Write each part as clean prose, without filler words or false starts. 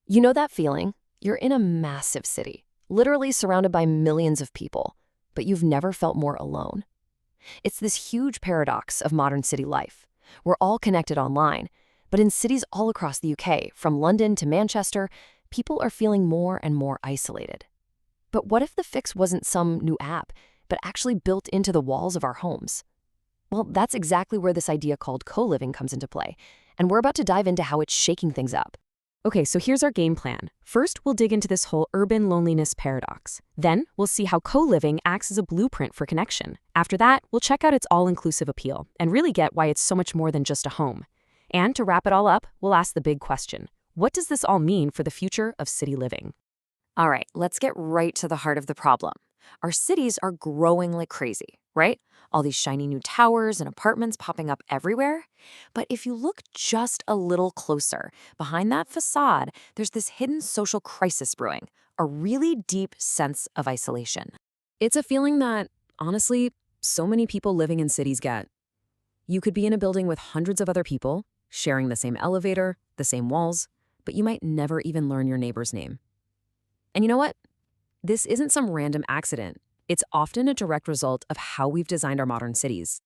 You know that feeling? You're in a massive city, literally surrounded by millions of people, but you've never felt more alone. It's this huge paradox of modern city life. We're all connected online, but in cities all across the UK, from London to Manchester, people are feeling more and more isolated. But what if the fix wasn't some new app, but actually built into the walls of our homes? Well, that's exactly where this idea called co-living comes into play, and we're about to dive into how it's shaking things up. Okay, so here's our game plan. First, we'll dig into this whole urban loneliness paradox. Then, we'll see how co-living acts as a blueprint for connection. After that, we'll check out its all-inclusive appeal and really get why it's so much more than just a home. And to wrap it all up, we'll ask the big question. What does this all mean for the future of city living? All right, let's get right to the heart of the problem. Our cities are growing like crazy, right? All these shiny new towers and apartments popping up everywhere. But if you look just a little closer, behind that facade, there's this hidden social crisis brewing, a really deep sense of isolation. It's a feeling that, honestly, so many people living in cities get. You could be in a building with hundreds of other people, sharing the same elevator, the same walls, but you might never even learn your neighbor's name. And you know what? This isn't some random accident. It's often a direct result of how we've designed our modern cities.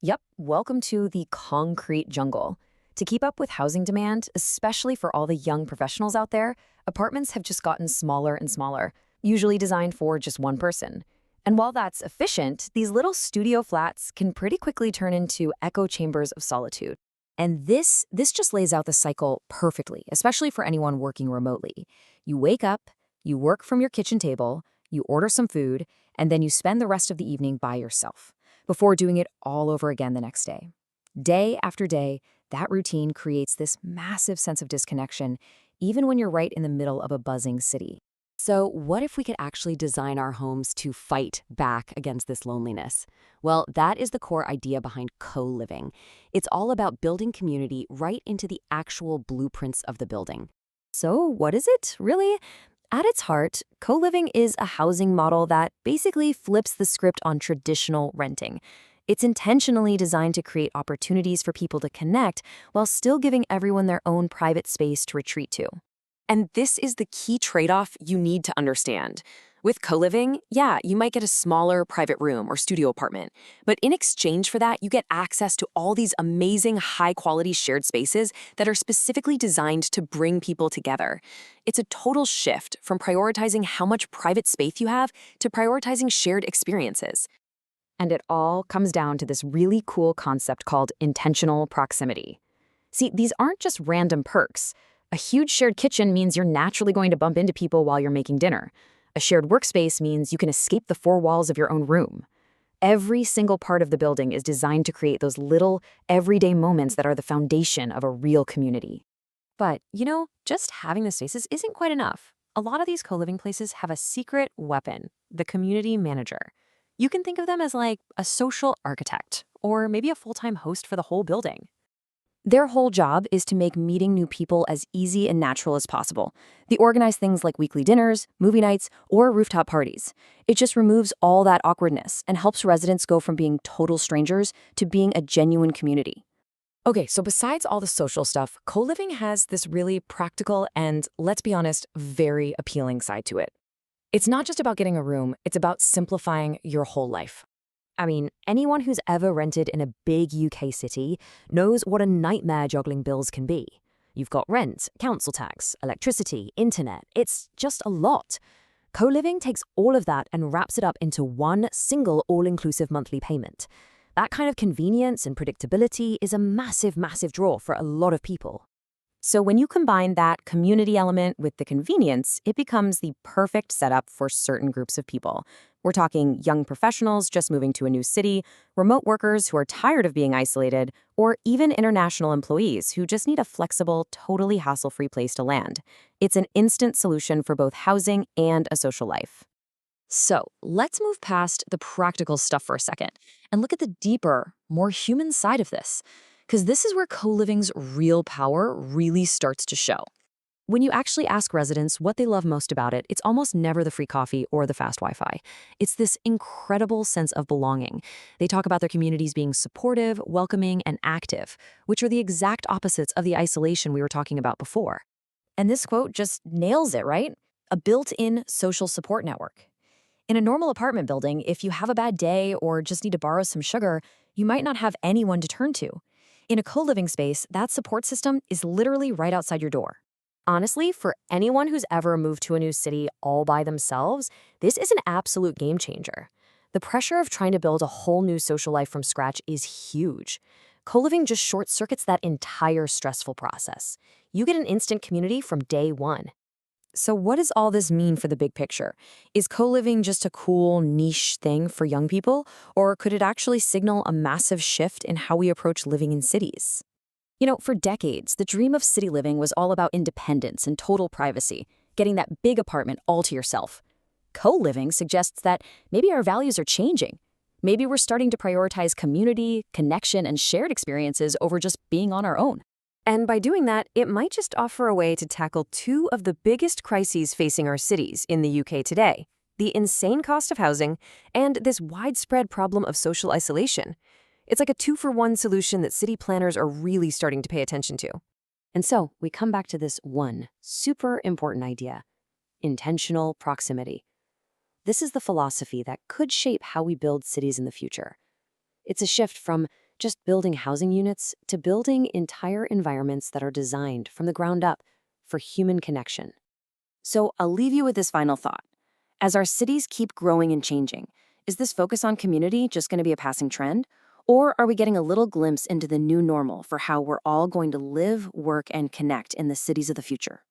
Yep, welcome to the concrete jungle. To keep up with housing demand, especially for all the young professionals out there, apartments have just gotten smaller and smaller, usually designed for just one person. And while that's efficient, these little studio flats can pretty quickly turn into echo chambers of solitude. And this just lays out the cycle perfectly, especially for anyone working remotely. You wake up, you work from your kitchen table, you order some food, and then you spend the rest of the evening by yourself, before doing it all over again the next day. Day after day, that routine creates this massive sense of disconnection, even when you're right in the middle of a buzzing city. So what if we could actually design our homes to fight back against this loneliness? Well, that is the core idea behind co-living. It's all about building community right into the actual blueprints of the building. So what is it, really? At its heart, co-living is a housing model that basically flips the script on traditional renting. It's intentionally designed to create opportunities for people to connect while still giving everyone their own private space to retreat to. And this is the key trade-off you need to understand. With co-living, yeah, you might get a smaller private room or studio apartment, but in exchange for that, you get access to all these amazing high-quality shared spaces that are specifically designed to bring people together. It's a total shift from prioritizing how much private space you have to prioritizing shared experiences. And it all comes down to this really cool concept called intentional proximity. See, these aren't just random perks. A huge shared kitchen means you're naturally going to bump into people while you're making dinner. A shared workspace means you can escape the four walls of your own room. Every single part of the building is designed to create those little, everyday moments that are the foundation of a real community. But, just having the spaces isn't quite enough. A lot of these co-living places have a secret weapon, the community manager. You can think of them as like a social architect, or maybe a full-time host for the whole building. Their whole job is to make meeting new people as easy and natural as possible. They organize things like weekly dinners, movie nights, or rooftop parties. It just removes all that awkwardness and helps residents go from being total strangers to being a genuine community. Okay, so besides all the social stuff, co-living has this really practical and, let's be honest, very appealing side to it. It's not just about getting a room, it's about simplifying your whole life. I mean, anyone who's ever rented in a big UK city knows what a nightmare juggling bills can be. You've got rent, council tax, electricity, internet. It's just a lot. Co-living takes all of that and wraps it up into one single all-inclusive monthly payment. That kind of convenience and predictability is a massive, massive draw for a lot of people. So when you combine that community element with the convenience, it becomes the perfect setup for certain groups of people. We're talking young professionals just moving to a new city, remote workers who are tired of being isolated, or even international employees who just need a flexible, totally hassle-free place to land. It's an instant solution for both housing and a social life. So let's move past the practical stuff for a second and look at the deeper, more human side of this. Because this is where co-living's real power really starts to show. When you actually ask residents what they love most about it, it's almost never the free coffee or the fast Wi-Fi. It's this incredible sense of belonging. They talk about their communities being supportive, welcoming, and active, which are the exact opposites of the isolation we were talking about before. And this quote just nails it, right? A built-in social support network. In a normal apartment building, if you have a bad day or just need to borrow some sugar, you might not have anyone to turn to. In a co-living space, that support system is literally right outside your door. Honestly, for anyone who's ever moved to a new city all by themselves, this is an absolute game changer. The pressure of trying to build a whole new social life from scratch is huge. Co-living just short circuits that entire stressful process. You get an instant community from day one. So what does all this mean for the big picture? Is co-living just a cool niche thing for young people, or could it actually signal a massive shift in how we approach living in cities? For decades, the dream of city living was all about independence and total privacy, getting that big apartment all to yourself. Co-living suggests that maybe our values are changing. Maybe we're starting to prioritize community, connection, and shared experiences over just being on our own. And by doing that, it might just offer a way to tackle two of the biggest crises facing our cities in the UK today: the insane cost of housing and this widespread problem of social isolation. It's like a two-for-one solution that city planners are really starting to pay attention to. And so we come back to this one super important idea: intentional proximity. This is the philosophy that could shape how we build cities in the future. It's a shift from just building housing units to building entire environments that are designed from the ground up for human connection. So I'll leave you with this final thought. As our cities keep growing and changing, is this focus on community just going to be a passing trend? Or are we getting a little glimpse into the new normal for how we're all going to live, work, and connect in the cities of the future?